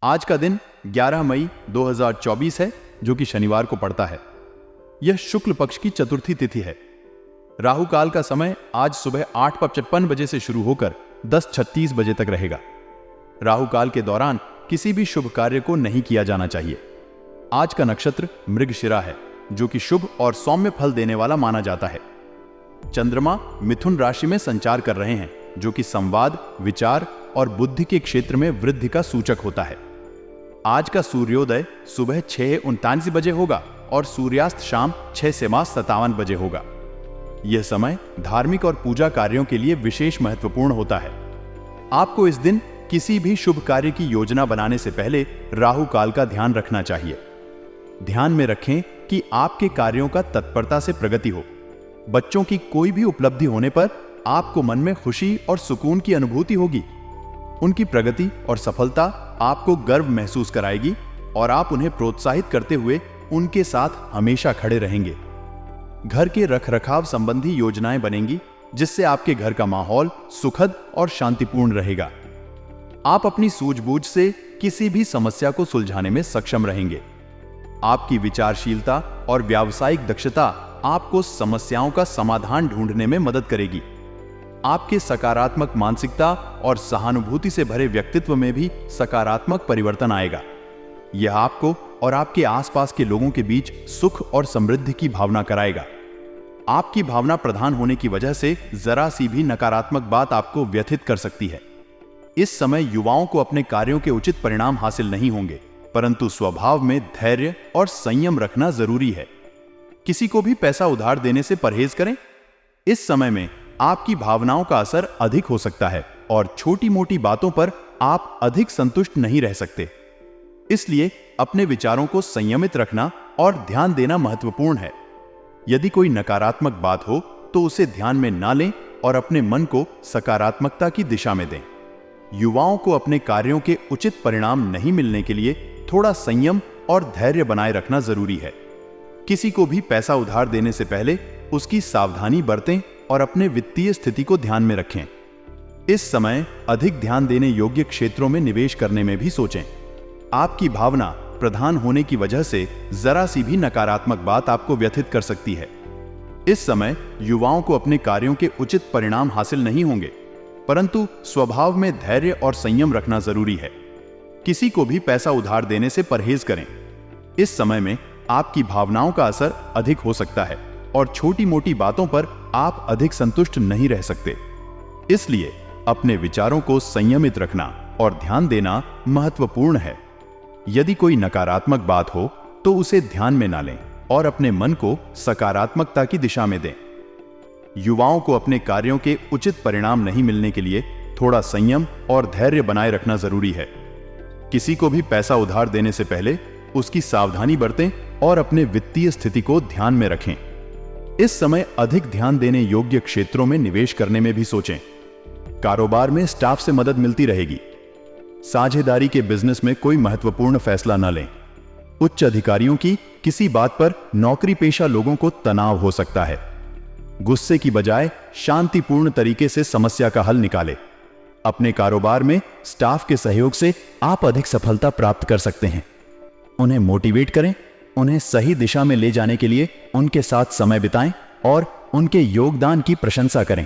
आज का दिन 11 मई 2024 है, जो कि शनिवार को पड़ता है। यह शुक्ल पक्ष की चतुर्थी तिथि है। राहु काल का समय आज सुबह 8:55 बजे से शुरू होकर 10:36 बजे तक रहेगा। राहु काल के दौरान किसी भी शुभ कार्य को नहीं किया जाना चाहिए। आज का नक्षत्र मृगशिरा है, जो कि शुभ और सौम्य फल देने वाला माना जाता है। चंद्रमा मिथुन राशि में संचार कर रहे हैं, जो कि संवाद, विचार और बुद्धि के क्षेत्र में वृद्धि का सूचक होता है। आज का सूर्योदय सुबह 6:39 बजे होगा और सूर्यास्त शाम 6:57 बजे होगा। यह समय धार्मिक और पूजा कार्यों के लिए विशेष महत्वपूर्ण होता है। आपको इस दिन किसी भी शुभ कार्य की योजना बनाने से पहले राहु काल का ध्यान रखना चाहिए। ध्यान में रखें कि आपके कार्यों का तत्परता से प्रगति हो। बच्चों की कोई भी उपलब्धि होने पर आपको मन में खुशी और सुकून की अनुभूति होगी। उनकी प्रगति और सफलता आपको गर्व महसूस कराएगी और आप उन्हें प्रोत्साहित करते हुए उनके साथ हमेशा खड़े रहेंगे। घर के रखरखाव संबंधी योजनाएं बनेंगी, जिससे आपके घर का माहौल सुखद और शांतिपूर्ण रहेगा। आप अपनी सूझबूझ से किसी भी समस्या को सुलझाने में सक्षम रहेंगे। आपकी विचारशीलता और व्यावसायिक दक्षता आपको समस्याओं का समाधान ढूंढने में मदद करेगी। आपके सकारात्मक मानसिकता और सहानुभूति से भरे व्यक्तित्व में भी सकारात्मक परिवर्तन आएगा। यह आपको और आपके आसपास के लोगों के बीच सुख और समृद्धि की भावना कराएगा। आपकी भावना प्रधान होने की वजह से जरा सी भी नकारात्मक बात आपको व्यथित कर सकती है। इस समय युवाओं को अपने कार्यों के उचित परिणाम हासिल नहीं होंगे, परंतु स्वभाव में धैर्य और संयम रखना जरूरी है। किसी को भी पैसा उधार देने से परहेज करें। इस समय में आपकी भावनाओं का असर अधिक हो सकता है और छोटी मोटी बातों पर आप अधिक संतुष्ट नहीं रह सकते। इसलिए अपने विचारों को संयमित रखना और ध्यान देना महत्वपूर्ण है। यदि कोई नकारात्मक बात हो तो उसे ध्यान में ना लें और अपने मन को सकारात्मकता की दिशा में दें। युवाओं को अपने कार्यों के उचित परिणाम नहीं मिलने के लिए थोड़ा संयम और धैर्य बनाए रखना जरूरी है। किसी को भी पैसा उधार देने से पहले उसकी सावधानी बरतें और अपने वित्तीय स्थिति को ध्यान में रखें। इस समय अधिक ध्यान देने योग्य क्षेत्रों में निवेश करने में भी सोचें। आपकी भावना प्रधान होने की वजह से जरा सी भी नकारात्मक बात आपको व्यथित कर सकती है। इस समय युवाओं को अपने कार्यों के उचित परिणाम हासिल नहीं होंगे, परंतु स्वभाव में धैर्य और संयम रखना जरूरी है। किसी को भी पैसा उधार देने से परहेज करें। इस समय में आपकी भावनाओं का असर अधिक हो सकता है और छोटी मोटी बातों पर आप अधिक संतुष्ट नहीं रह सकते। इसलिए अपने विचारों को संयमित रखना और ध्यान देना महत्वपूर्ण है। यदि कोई नकारात्मक बात हो तो उसे ध्यान में ना लें और अपने मन को सकारात्मकता की दिशा में दें। युवाओं को अपने कार्यों के उचित परिणाम नहीं मिलने के लिए थोड़ा संयम और धैर्य बनाए रखना जरूरी है। किसी को भी पैसा उधार देने से पहले उसकी सावधानी बरतें और अपने वित्तीय स्थिति को ध्यान में रखें। इस समय अधिक ध्यान देने योग्य क्षेत्रों में निवेश करने में भी सोचें। कारोबार में स्टाफ से मदद मिलती रहेगी। साझेदारी के बिजनेस में कोई महत्वपूर्ण फैसला न लें। उच्च अधिकारियों की किसी बात पर नौकरी पेशा लोगों को तनाव हो सकता है। गुस्से की बजाय शांतिपूर्ण तरीके से समस्या का हल निकालें। अपने कारोबार में स्टाफ के सहयोग से आप अधिक सफलता प्राप्त कर सकते हैं। उन्हें मोटिवेट करें, उन्हें सही दिशा में ले जाने के लिए उनके साथ समय बिताएं और उनके योगदान की प्रशंसा करें।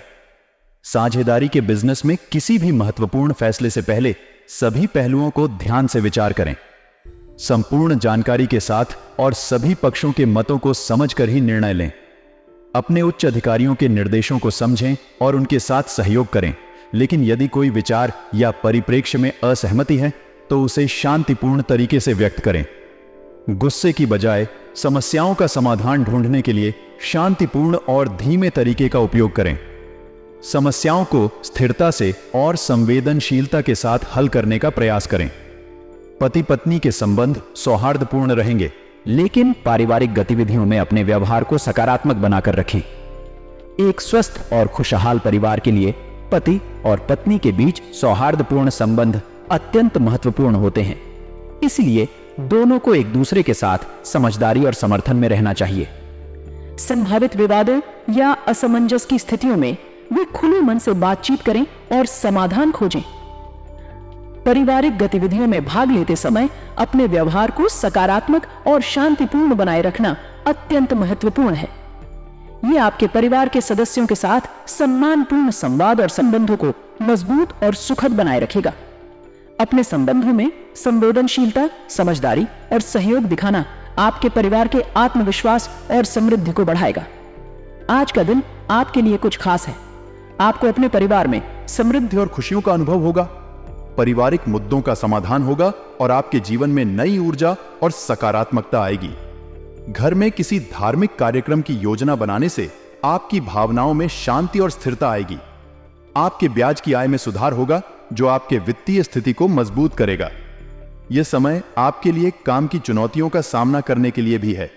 साझेदारी के बिजनेस में किसी भी महत्वपूर्ण फैसले से पहले सभी पहलुओं को ध्यान से विचार करें। संपूर्ण जानकारी के साथ और सभी पक्षों के मतों को समझकर ही निर्णय लें। अपने उच्च अधिकारियों के निर्देशों को समझें और उनके साथ सहयोग करें, लेकिन यदि कोई विचार या परिप्रेक्ष्य में असहमति है तो उसे शांतिपूर्ण तरीके से व्यक्त करें। गुस्से की बजाय समस्याओं का समाधान ढूंढने के लिए शांतिपूर्ण और धीमे तरीके का उपयोग करें। समस्याओं को स्थिरता से और संवेदनशीलता के साथ हल करने का प्रयास करें। पति पत्नी के संबंध सौहार्दपूर्ण रहेंगे, लेकिन पारिवारिक गतिविधियों में अपने व्यवहार को सकारात्मक बनाकर रखें। एक स्वस्थ और खुशहाल परिवार के लिए पति और पत्नी के बीच सौहार्दपूर्ण संबंध अत्यंत महत्वपूर्ण होते हैं। इसलिए दोनों को एक दूसरे के साथ समझदारी और समर्थन में रहना चाहिए। संभावित विवादों या असमंजस की स्थितियों में वे खुले मन से बातचीत करें और समाधान खोजें। पारिवारिक गतिविधियों में भाग लेते समय अपने व्यवहार को सकारात्मक और शांतिपूर्ण बनाए रखना अत्यंत महत्वपूर्ण है। ये आपके परिवार के सदस्यों के साथ सम्मानपूर्ण संवाद और संबंधों को मजबूत और सुखद बनाए रखेगा। अपने संबंधों में संवेदनशीलता, समझदारी और सहयोग दिखाना आपके परिवार के आत्मविश्वास और समृद्धि को बढ़ाएगा। आज का दिन आपके लिए कुछ खास है। आपको अपने परिवार में समृद्धि और खुशियों का अनुभव होगा, पारिवारिक मुद्दों का समाधान होगा और आपके जीवन में नई ऊर्जा और सकारात्मकता आएगी। घर में किसी धार्मिक कार्यक्रम की योजना बनाने से आपकी भावनाओं में शांति और स्थिरता आएगी। आपके ब्याज की आय में सुधार होगा, जो आपके वित्तीय स्थिति को मजबूत करेगा। यह समय आपके लिए काम की चुनौतियों का सामना करने के लिए भी है।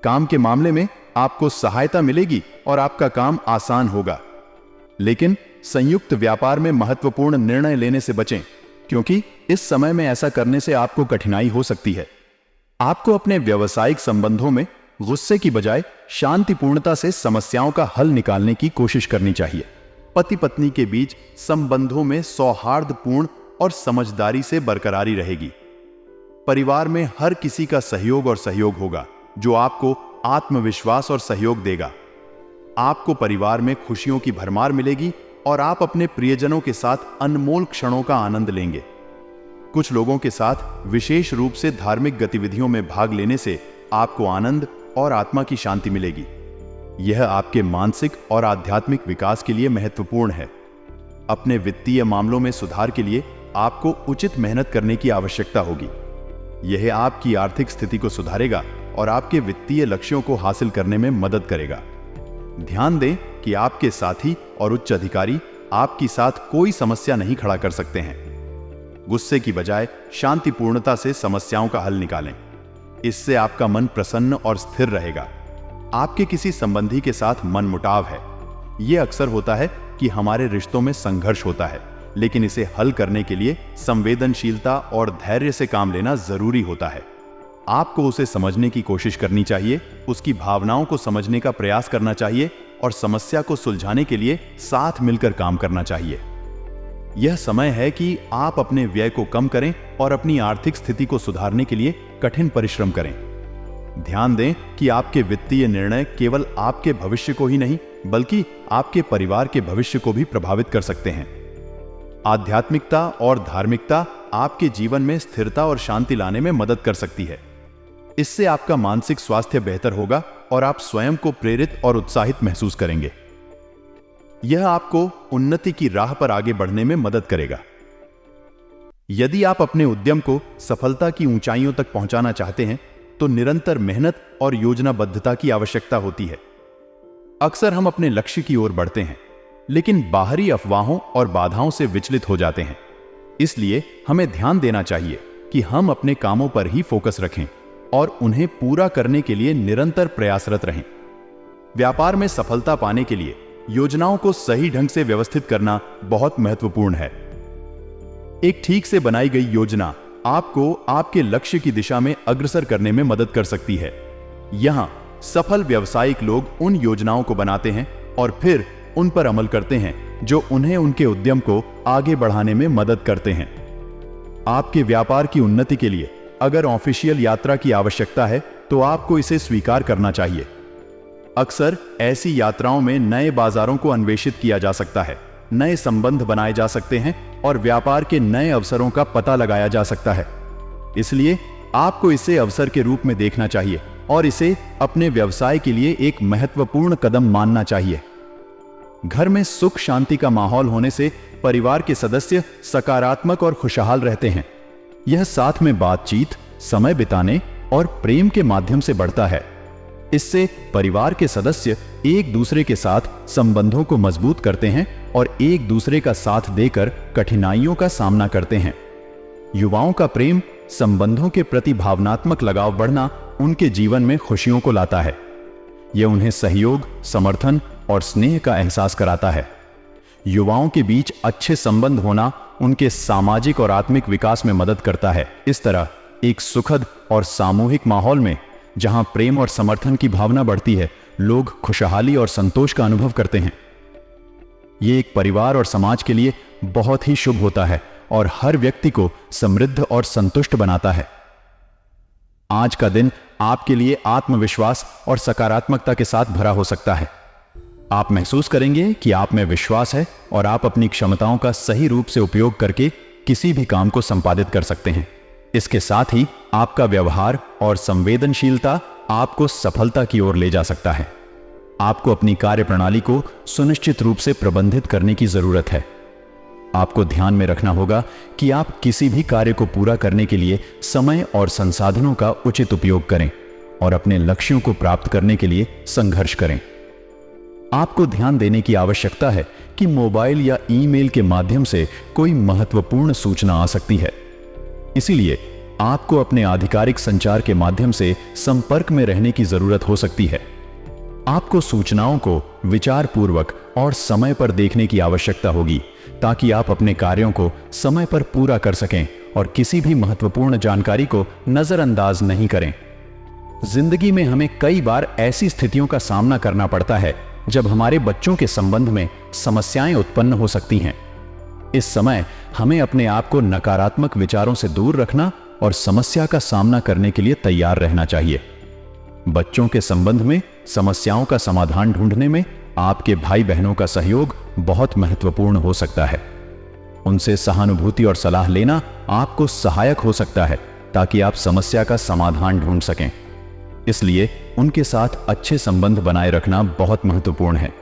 काम के मामले में आपको सहायता मिलेगी और आपका काम आसान होगा। लेकिन संयुक्त व्यापार में महत्वपूर्ण निर्णय लेने से बचें, क्योंकि इस समय में ऐसा करने से आपको कठिनाई हो सकती है। आपको अपने व्यावसायिक संबंधों में गुस्से की बजाय शांतिपूर्णता से समस्याओं का हल निकालने की कोशिश करनी चाहिए। पति पत्नी के बीच संबंधों में सौहार्दपूर्ण और समझदारी से बरकरारी रहेगी। परिवार में हर किसी का सहयोग और सहयोग होगा, जो आपको आत्मविश्वास और सहयोग देगा। आपको परिवार में खुशियों की भरमार मिलेगी और आप अपने प्रियजनों के साथ अनमोल क्षणों का आनंद लेंगे। कुछ लोगों के साथ विशेष रूप से धार्मिक गतिविधियों में भाग लेने से आपको आनंद और आत्मा की शांति मिलेगी। यह आपके मानसिक और आध्यात्मिक विकास के लिए महत्वपूर्ण है। अपने वित्तीय मामलों में सुधार के लिए आपको उचित मेहनत करने की आवश्यकता होगी। यह आपकी आर्थिक स्थिति को सुधारेगा और आपके वित्तीय लक्ष्यों को हासिल करने में मदद करेगा। ध्यान दें कि आपके साथी और उच्च अधिकारी आपके साथ कोई समस्या नहीं खड़ा कर सकते हैं। गुस्से की बजाय शांतिपूर्णता से समस्याओं का हल निकालें। इससे आपका मन प्रसन्न और स्थिर रहेगा। आपके किसी संबंधी के साथ मनमुटाव है। यह अक्सर होता है कि हमारे रिश्तों में संघर्ष होता है, लेकिन इसे हल करने के लिए संवेदनशीलता और धैर्य से काम लेना जरूरी होता है। आपको उसे समझने की कोशिश करनी चाहिए, उसकी भावनाओं को समझने का प्रयास करना चाहिए और समस्या को सुलझाने के लिए साथ मिलकर काम करना चाहिए। यह समय है कि आप अपने व्यय को कम करें और अपनी आर्थिक स्थिति को सुधारने के लिए कठिन परिश्रम करें। ध्यान दें कि आपके वित्तीय निर्णय केवल आपके भविष्य को ही नहीं, बल्कि आपके परिवार के भविष्य को भी प्रभावित कर सकते हैं। आध्यात्मिकता और धार्मिकता आपके जीवन में स्थिरता और शांति लाने में मदद कर सकती है। इससे आपका मानसिक स्वास्थ्य बेहतर होगा और आप स्वयं को प्रेरित और उत्साहित महसूस करेंगे। यह आपको उन्नति की राह पर आगे बढ़ने में मदद करेगा। यदि आप अपने उद्यम को सफलता की ऊंचाइयों तक पहुंचाना चाहते हैं, तो निरंतर मेहनत और योजनाबद्धता की आवश्यकता होती है। अक्सर हम अपने लक्ष्य की ओर बढ़ते हैं, लेकिन बाहरी अफवाहों और बाधाओं से विचलित हो जाते हैं। इसलिए हमें ध्यान देना चाहिए कि हम अपने कामों पर ही फोकस रखें और उन्हें पूरा करने के लिए निरंतर प्रयासरत रहें। व्यापार में सफलता पाने के लिए योजनाओं को सही ढंग से व्यवस्थित करना बहुत महत्वपूर्ण है। एक ठीक से बनाई गई योजना आपको आपके लक्ष्य की दिशा में अग्रसर करने में मदद कर सकती है। यहां सफल व्यावसायिक लोग उन योजनाओं को बनाते हैं और फिर उन पर अमल करते हैं जो उन्हें उनके उद्यम को आगे बढ़ाने में मदद करते हैं। आपके व्यापार की उन्नति के लिए अगर ऑफिशियल यात्रा की आवश्यकता है, तो आपको इसे स्वीकार करना चाहिए। अक्सर ऐसी यात्राओं में नए बाजारों को अन्वेषित किया जा सकता है, नए संबंध बनाए जा सकते हैं और व्यापार के नए अवसरों का पता लगाया जा सकता है। इसलिए आपको इसे अवसर के रूप में देखना चाहिए और इसे अपने व्यवसाय के लिए एक महत्वपूर्ण कदम मानना चाहिए। घर में सुख शांति का माहौल होने से परिवार के सदस्य सकारात्मक और खुशहाल रहते हैं। यह साथ में बातचीत, समय बिताने और प्रेम के माध्यम से बढ़ता है। इससे परिवार के सदस्य एक दूसरे के साथ संबंधों को मजबूत करते हैं और एक दूसरे का साथ देकर कठिनाइयों का सामना करते हैं। युवाओं का प्रेम संबंधों के प्रति भावनात्मक लगाव बढ़ना उनके जीवन में खुशियों को लाता है। यह उन्हें सहयोग, समर्थन और स्नेह का एहसास कराता है। युवाओं के बीच अच्छे संबंध होना उनके सामाजिक और आत्मिक विकास में मदद करता है। इस तरह एक सुखद और सामूहिक माहौल में जहां प्रेम और समर्थन की भावना बढ़ती है, लोग खुशहाली और संतोष का अनुभव करते हैं। यह एक परिवार और समाज के लिए बहुत ही शुभ होता है और हर व्यक्ति को समृद्ध और संतुष्ट बनाता है। आज का दिन आपके लिए आत्मविश्वास और सकारात्मकता के साथ भरा हो सकता है। आप महसूस करेंगे कि आप में विश्वास है और आप अपनी क्षमताओं का सही रूप से उपयोग करके किसी भी काम को संपादित कर सकते हैं। इसके साथ ही आपका व्यवहार और संवेदनशीलता आपको सफलता की ओर ले जा सकता है। आपको अपनी कार्यप्रणाली को सुनिश्चित रूप से प्रबंधित करने की जरूरत है। आपको ध्यान में रखना होगा कि आप किसी भी कार्य को पूरा करने के लिए समय और संसाधनों का उचित उपयोग करें और अपने लक्ष्यों को प्राप्त करने के लिए संघर्ष करें। आपको ध्यान देने की आवश्यकता है कि मोबाइल या ईमेल के माध्यम से कोई महत्वपूर्ण सूचना आ सकती है। इसीलिए आपको अपने आधिकारिक संचार के माध्यम से संपर्क में रहने की जरूरत हो सकती है। आपको सूचनाओं को विचारपूर्वक और समय पर देखने की आवश्यकता होगी ताकि आप अपने कार्यों को समय पर पूरा कर सकें और किसी भी महत्वपूर्ण जानकारी को नजरअंदाज नहीं करें। जिंदगी में हमें कई बार ऐसी स्थितियों का सामना करना पड़ता है जब हमारे बच्चों के संबंध में समस्याएं उत्पन्न हो सकती हैं। इस समय हमें अपने आप को नकारात्मक विचारों से दूर रखना और समस्या का सामना करने के लिए तैयार रहना चाहिए। बच्चों के संबंध में समस्याओं का समाधान ढूंढने में आपके भाई बहनों का सहयोग बहुत महत्वपूर्ण हो सकता है। उनसे सहानुभूति और सलाह लेना आपको सहायक हो सकता है ताकि आप समस्या का समाधान ढूंढ सकें। इसलिए उनके साथ अच्छे संबंध बनाए रखना बहुत महत्वपूर्ण है।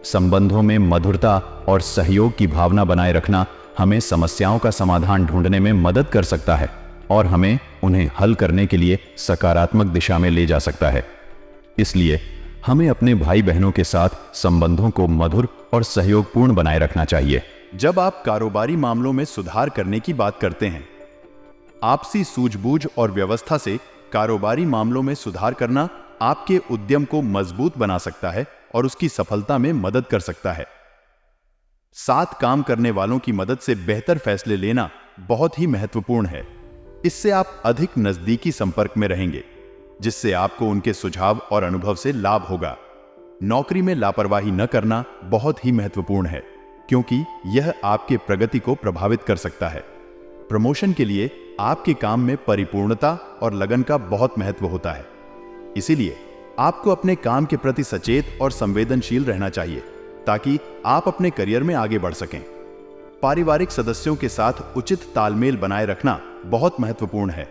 संबंधों में मधुरता और सहयोग की भावना बनाए रखना हमें समस्याओं का समाधान ढूंढने में मदद कर सकता है और हमें उन्हें हल करने के लिए सकारात्मक दिशा में ले जा सकता है। इसलिए हमें अपने भाई बहनों के साथ संबंधों को मधुर और सहयोगपूर्ण बनाए रखना चाहिए। जब आप कारोबारी मामलों में सुधार करने की बात करते हैं, आपसी सूझबूझ और व्यवस्था से कारोबारी मामलों में सुधार करना आपके उद्यम को मजबूत बना सकता है और उसकी सफलता में मदद कर सकता है। साथ काम करने वालों की मदद से बेहतर फैसले लेना बहुत ही महत्वपूर्ण है। इससे आप अधिक नजदीकी संपर्क में रहेंगे, जिससे आपको उनके सुझाव और अनुभव से लाभ होगा। नौकरी में लापरवाही न करना बहुत ही महत्वपूर्ण है, क्योंकि यह आपके प्रगति को प्रभावित कर सकता है। प्रमोशन के लिए आपके काम में परिपूर्णता और लगन का बहुत महत्व होता है। इसीलिए आपको अपने काम के प्रति सचेत और संवेदनशील रहना चाहिए ताकि आप अपने करियर में आगे बढ़ सकें। पारिवारिक सदस्यों के साथ उचित तालमेल बनाए रखना बहुत महत्वपूर्ण है।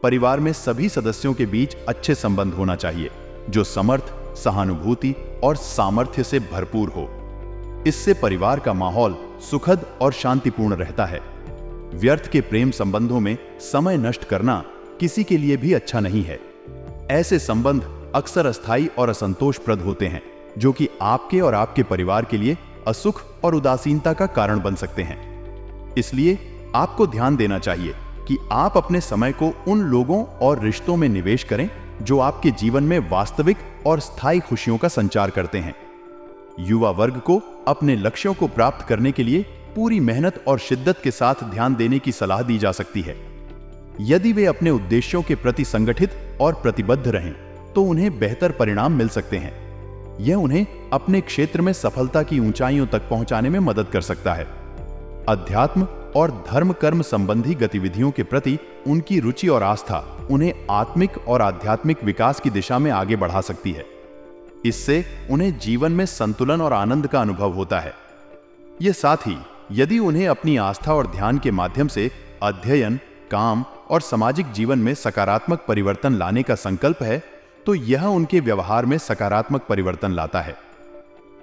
परिवार में सभी सदस्यों के बीच अच्छे संबंध होना चाहिए जो समर्थ, सहानुभूति और सामर्थ्य से भरपूर हो। इससे परिवार का माहौल सुखद और शांतिपूर्ण रहता है। व्यर्थ के प्रेम संबंधों में समय नष्ट करना किसी के लिए भी अच्छा नहीं है। ऐसे संबंध अक्सर अस्थायी और असंतोषप्रद होते हैं, जो कि आपके और आपके परिवार के लिए असुख और उदासीनता का कारण बन सकते हैं। इसलिए आपको ध्यान देना चाहिए कि आप अपने समय को उन लोगों और रिश्तों में निवेश करें जो आपके जीवन में वास्तविक और स्थायी खुशियों का संचार करते हैं। युवा वर्ग को अपने लक्ष्यों को प्राप्त करने के लिए पूरी मेहनत और शिद्दत के साथ ध्यान देने की सलाह दी जा सकती है। यदि वे अपने उद्देश्यों के प्रति संगठित और प्रतिबद्ध रहें, तो उन्हें बेहतर परिणाम मिल सकते हैं। यह उन्हें अपने क्षेत्र में सफलता की ऊंचाइयों तक पहुंचाने में मदद कर सकता है। अध्यात्म और धर्म कर्म संबंधी गतिविधियों के प्रति उनकी रुचि और आस्था उन्हें आत्मिक और आध्यात्मिक विकास की दिशा में आगे बढ़ा सकती है। इससे उन्हें जीवन में संतुलन और आनंद का अनुभव होता है। यह साथ ही यदि उन्हें अपनी आस्था और ध्यान के माध्यम से अध्ययन, काम और सामाजिक जीवन में सकारात्मक परिवर्तन लाने का संकल्प है, तो यह उनके व्यवहार में सकारात्मक परिवर्तन लाता है।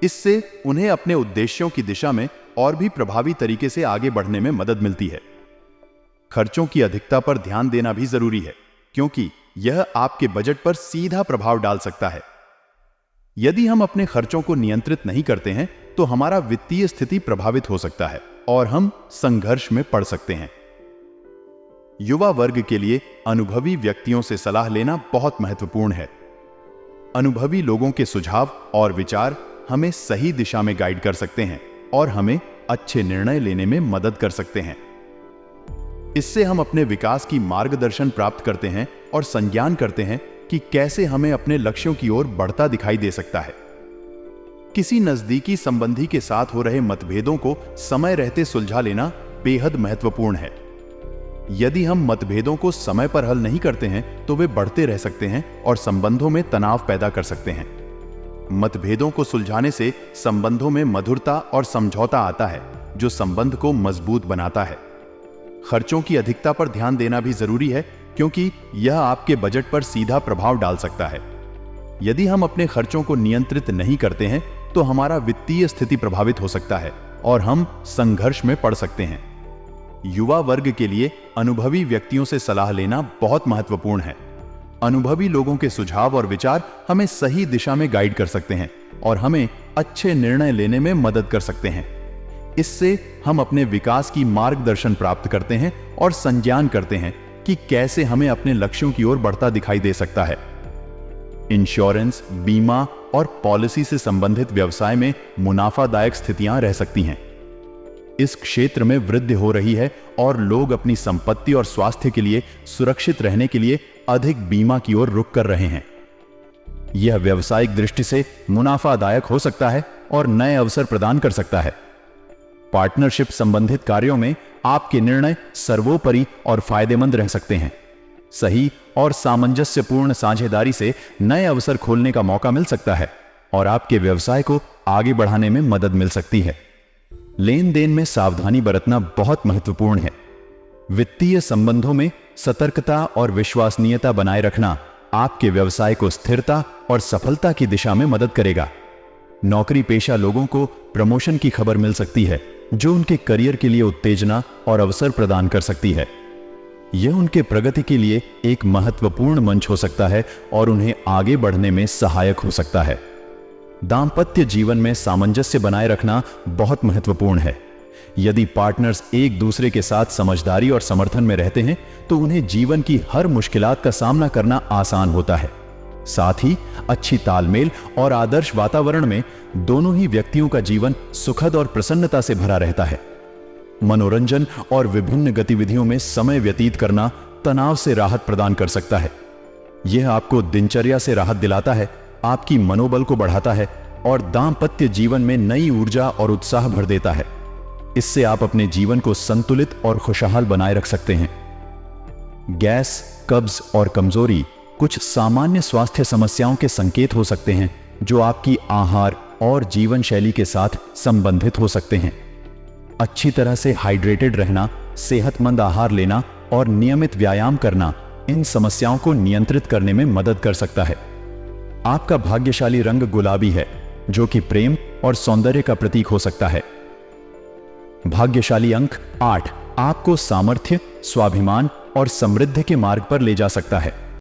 इससे उन्हें अपने उद्देश्यों की दिशा में और भी प्रभावी तरीके से आगे बढ़ने में मदद मिलती है। खर्चों की अधिकता पर ध्यान देना भी जरूरी है, क्योंकि यह आपके बजट पर सीधा प्रभाव डाल सकता है। यदि हम अपने खर्चों को नियंत्रित नहीं करते हैं, तो हमारा वित्तीय स्थिति प्रभावित हो सकता है और हम संघर्ष में पड़ सकते हैं। युवा वर्ग के लिए अनुभवी व्यक्तियों से सलाह लेना बहुत महत्वपूर्ण है। अनुभवी लोगों के सुझाव और विचार हमें सही दिशा में गाइड कर सकते हैं और हमें अच्छे निर्णय लेने में मदद कर सकते हैं। इससे हम अपने विकास की मार्गदर्शन प्राप्त करते हैं और संज्ञान करते हैं कि कैसे हमें अपने लक्ष्यों की ओर बढ़ता दिखाई दे सकता है। किसी नजदीकी संबंधी के साथ हो रहे मतभेदों को समय रहते सुलझा लेना बेहद महत्वपूर्ण है। यदि हम मतभेदों को समय पर हल नहीं करते हैं तो वे बढ़ते रह सकते हैं और संबंधों में तनाव पैदा कर सकते हैं। मतभेदों को सुलझाने से संबंधों में मधुरता और समझौता आता है, जो संबंध को मजबूत बनाता है। खर्चों की अधिकता पर ध्यान देना भी जरूरी है, क्योंकि यह आपके बजट पर सीधा प्रभाव डाल सकता है। यदि हम अपने खर्चों को नियंत्रित नहीं करते हैं तो हमारा वित्तीय स्थिति प्रभावित हो सकता है और हम संघर्ष में पड़ सकते हैं। युवा वर्ग के लिए अनुभवी व्यक्तियों से सलाह लेना बहुत महत्वपूर्ण है। अनुभवी लोगों के सुझाव और विचार हमें सही दिशा में गाइड कर सकते हैं और हमें अच्छे निर्णय लेने में मदद कर सकते हैं। इससे हम अपने विकास की मार्गदर्शन प्राप्त करते हैं और संज्ञान करते हैं कि कैसे हमें अपने लक्ष्यों की ओर बढ़ता दिखाई दे सकता है। इंश्योरेंस, बीमा और पॉलिसी से संबंधित व्यवसाय में मुनाफादायक स्थितियां रह सकती हैं। इस क्षेत्र में वृद्धि हो रही है और लोग अपनी संपत्ति और स्वास्थ्य के लिए सुरक्षित रहने के लिए अधिक बीमा की ओर रुख कर रहे हैं। यह व्यावसायिक दृष्टि से मुनाफादायक हो सकता है और नए अवसर प्रदान कर सकता है। पार्टनरशिप संबंधित कार्यों में आपके निर्णय सर्वोपरि और फायदेमंद रह सकते हैं। सही और सामंजस्यपूर्ण साझेदारी से नए अवसर खोलने का मौका मिल सकता है और आपके व्यवसाय को आगे बढ़ाने में मदद मिल सकती है। लेन देन में सावधानी बरतना बहुत महत्वपूर्ण है। वित्तीय संबंधों में सतर्कता और विश्वसनीयता बनाए रखना आपके व्यवसाय को स्थिरता और सफलता की दिशा में मदद करेगा। नौकरी पेशा लोगों को प्रमोशन की खबर मिल सकती है, जो उनके करियर के लिए उत्तेजना और अवसर प्रदान कर सकती है। यह उनके प्रगति के लिए एक महत्वपूर्ण मंच हो सकता है और उन्हें आगे बढ़ने में सहायक हो सकता है। दांपत्य जीवन में सामंजस्य बनाए रखना बहुत महत्वपूर्ण है। यदि पार्टनर्स एक दूसरे के साथ समझदारी और समर्थन में रहते हैं तो उन्हें जीवन की हर मुश्किलात का सामना करना आसान होता है। साथ ही अच्छी तालमेल और आदर्श वातावरण में दोनों ही व्यक्तियों का जीवन सुखद और प्रसन्नता से भरा रहता है। मनोरंजन और विभिन्न गतिविधियों में समय व्यतीत करना तनाव से राहत प्रदान कर सकता है। यह आपको दिनचर्या से राहत दिलाता है, आपकी मनोबल को बढ़ाता है और दांपत्य जीवन में नई ऊर्जा और उत्साह भर देता है। इससे आप अपने जीवन को संतुलित और खुशहाल बनाए रख सकते हैं। गैस, कब्ज और कमजोरी कुछ सामान्य स्वास्थ्य समस्याओं के संकेत हो सकते हैं जो आपकी आहार और जीवन शैली के साथ संबंधित हो सकते हैं। अच्छी तरह से हाइड्रेटेड रहना, सेहतमंद आहार लेना और नियमित व्यायाम करना इन समस्याओं को नियंत्रित करने में मदद कर सकता है। आपका भाग्यशाली रंग गुलाबी है, जो कि प्रेम और सौंदर्य का प्रतीक हो सकता है। भाग्यशाली अंक 8 आपको सामर्थ्य, स्वाभिमान और समृद्धि के मार्ग पर ले जा सकता है।